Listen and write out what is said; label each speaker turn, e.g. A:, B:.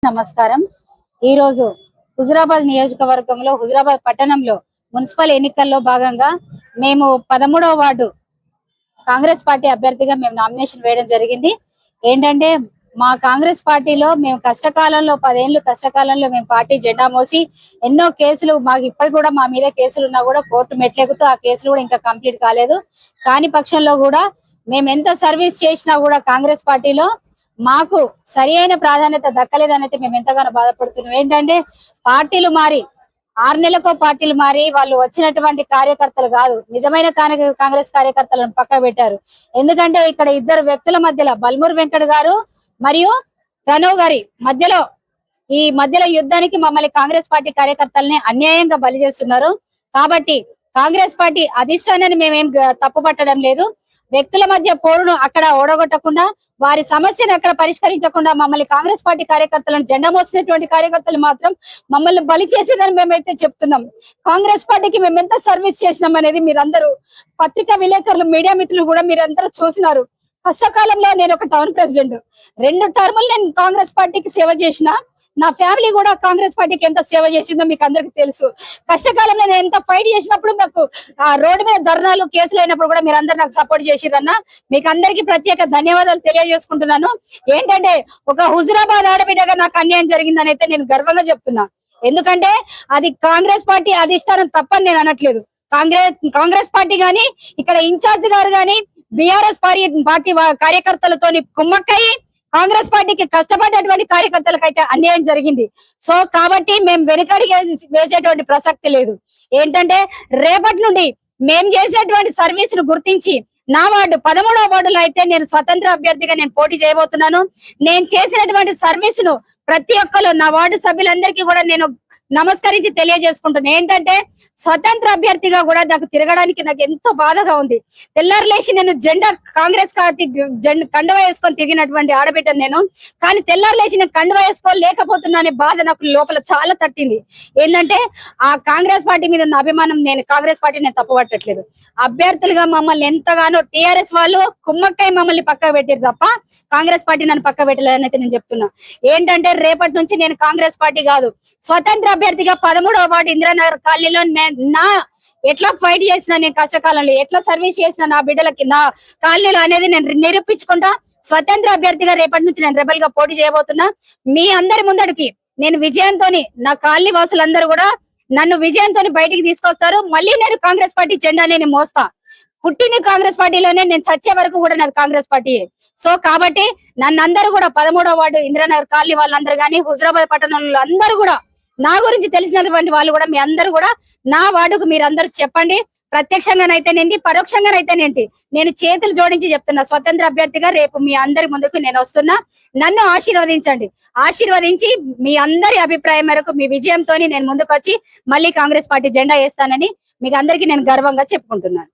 A: నమస్కారం. ఈ రోజు హుజురాబాద్ నియోజకవర్గంలో హుజురాబాద్ పట్టణంలో మున్సిపల్ ఎన్నికల్లో భాగంగా మేము 13వ వార్డు కాంగ్రెస్ పార్టీ అభ్యర్థిగా మేము నామినేషన్ వేయడం జరిగింది. ఏంటంటే మా కాంగ్రెస్ పార్టీలో మేము కష్టకాలంలో 10 ఏళ్ళు కష్టకాలంలో మేము పార్టీ జెండా మోసి ఎన్నో కేసులు మాకు ఇప్పటికి కూడా మా మీద కేసులు ఉన్నా కూడా కోర్టు మెట్లెక్కుతూ ఆ కేసులు కూడా ఇంకా కంప్లీట్ కాలేదు. కాని పక్షంలో కూడా మేము ఎంత సర్వీస్ చేసినా కూడా కాంగ్రెస్ పార్టీలో మాకు సరి అయిన ప్రాధాన్యత దక్కలేదనైతే మేము ఎంతగానో బాధపడుతున్నాం. ఏంటంటే పార్టీలు మారి 6 నెలలకో పార్టీలు మారి వాళ్ళు వచ్చినటువంటి కార్యకర్తలు కాదు, నిజమైన కాంగ్రెస్ కార్యకర్తలను పక్క పెట్టారు. ఎందుకంటే ఇక్కడ ఇద్దరు వ్యక్తుల మధ్యలో బల్మూర్ వెంకట్ గారు మరియు ప్రణవ్ గారి మధ్యలో యుద్ధానికి మమ్మల్ని కాంగ్రెస్ పార్టీ కార్యకర్తల్ని అన్యాయంగా బలి చేస్తున్నారు. కాబట్టి కాంగ్రెస్ పార్టీ అధిష్టానాన్ని మేమేం తప్పు పట్టడం లేదు. వ్యక్తుల మధ్య పోరును అక్కడ ఓడగొట్టకుండా వారి సమస్యను అక్కడ పరిష్కరించకుండా మమ్మల్ని కాంగ్రెస్ పార్టీ కార్యకర్తలను జెండా మోసినటువంటి కార్యకర్తలు మాత్రం మమ్మల్ని బలి చేసేదని మేమైతే చెప్తున్నాం. కాంగ్రెస్ పార్టీకి మేము ఎంత సర్వీస్ చేసినాం అనేది మీరందరూ పత్రికా విలేకరులు మీడియా మిత్రులు కూడా మీరందరూ చూసినారు. కష్టకాలంలో నేను ఒక టౌన్ ప్రెసిడెంట్, 2 టర్ములు నేను కాంగ్రెస్ పార్టీకి సేవ చేసిన. నా ఫ్యామిలీ కూడా కాంగ్రెస్ పార్టీకి ఎంత సేవ చేసిందో మీకు అందరికి తెలుసు. కష్టకాలంలో నేను ఎంత ఫైట్ చేసినప్పుడు నాకు ఆ రోడ్డు మీద ధర్నాలు కేసులు అయినప్పుడు కూడా మీరు అందరు నాకు సపోర్ట్ చేసిరన్న మీకు అందరికి ప్రత్యేక ధన్యవాదాలు తెలియజేసుకుంటున్నాను. ఏంటంటే ఒక హుజురాబాద్ ఆడబిడ్డగా నాకు అన్యాయం జరిగిందని అయితే నేను గర్వంగా చెప్తున్నా. ఎందుకంటే అది కాంగ్రెస్ పార్టీ అధిష్టానం తప్పని నేను అనట్లేదు. కాంగ్రెస్ పార్టీ గాని ఇక్కడ ఇన్ఛార్జ్ గారు గాని బీఆర్ఎస్ పార్టీ కార్యకర్తలతోని కుమ్మక్కయి కాంగ్రెస్ పార్టీకి కష్టపడ్డటువంటి కార్యకర్తలకు అయితే అన్యాయం జరిగింది. సో కాబట్టి మేము వెనుకడి వేసేటువంటి ప్రసక్తి లేదు. ఏంటంటే రేపటి నుండి మేము చేసినటువంటి సర్వీస్ ను గుర్తించి నా వార్డు 13వ వార్డులో అయితే నేను స్వతంత్ర అభ్యర్థిగా నేను పోటీ చేయబోతున్నాను. నేను చేసినటువంటి సర్వీస్ ను ప్రతి ఒక్కరు నా వార్డు సభ్యులందరికీ కూడా నేను నమస్కరించి తెలియజేసుకుంటున్నాను. ఏంటంటే స్వతంత్ర అభ్యర్థిగా కూడా నాకు తిరగడానికి నాకు ఎంతో బాధగా ఉంది. తెల్లారులేసి నేను కాంగ్రెస్ పార్టీ కండువా వేసుకొని తిరిగినటువంటి ఆడబిడ్డను నేను. కానీ తెల్లారులేసి నేను కండువా వేసుకోలేకపోతున్నా అనే బాధ నాకు లోపల చాలా తట్టింది. ఏంటంటే ఆ కాంగ్రెస్ పార్టీ మీద ఉన్న అభిమానం, నేను కాంగ్రెస్ పార్టీ నేను తప్పుపట్టట్లేదు. అభ్యర్థులుగా మమ్మల్ని ఎంతగానో టీఆర్ఎస్ వాళ్ళు కుమ్మక్కై మమ్మల్ని పక్క పెట్టారు తప్ప కాంగ్రెస్ పార్టీ నన్ను పక్క పెట్టలేదని అయితే నేను చెప్తున్నా. ఏంటంటే రేపటి నుంచి నేను కాంగ్రెస్ పార్టీ కాదు, స్వతంత్ర అభ్యర్థిగా 13వ వార్డు ఇందిరానగర్ కాలనీలో నా ఎట్లా ఫైట్ చేసినా, నేను కష్టకాలంలో ఎట్లా సర్వీస్ చేసిన నా బిడ్డలకి నా కాలనీలో అనేది నేను నిరూపించుకుంటా. స్వతంత్ర అభ్యర్థిగా రేపటి నుంచి నేను రెబల్ గా పోటీ చేయబోతున్నా. మీ అందరి ముందడికి నేను విజయంతో నా కాలనీ వాసులందరూ కూడా నన్ను విజయంతో బయటికి తీసుకొస్తారు. మళ్ళీ నేను కాంగ్రెస్ పార్టీ జెండా నేను మోస్తా. పుట్టిన కాంగ్రెస్ పార్టీలోనే నేను చచ్చే వరకు కూడా నాకు కాంగ్రెస్ పార్టీ. సో కాబట్టి నన్ను అందరూ కూడా 13వ వార్డు ఇందిరానగర్ కాలనీ వాళ్ళందరూ కానీ హుజురాబాద్ పట్టణంలో అందరూ కూడా నా గురించి తెలిసినటువంటి వాళ్ళు కూడా మీ అందరూ కూడా నా వార్డుకు మీరు అందరూ చెప్పండి. ప్రత్యక్షంగానైతేనేంటి పరోక్షంగానైతేనేంటి నేను చేతులు జోడించి చెప్తున్నా, స్వతంత్ర అభ్యర్థిగా రేపు మీ అందరి ముందుకు నేను వస్తున్నా. నన్ను ఆశీర్వదించండి. ఆశీర్వదించి మీ అందరి అభిప్రాయం మేరకు మీ విజయంతో నేను ముందుకు వచ్చి మళ్ళీ కాంగ్రెస్ పార్టీ జెండా వేస్తానని మీకు అందరికీ నేను గర్వంగా చెప్పుకుంటున్నాను.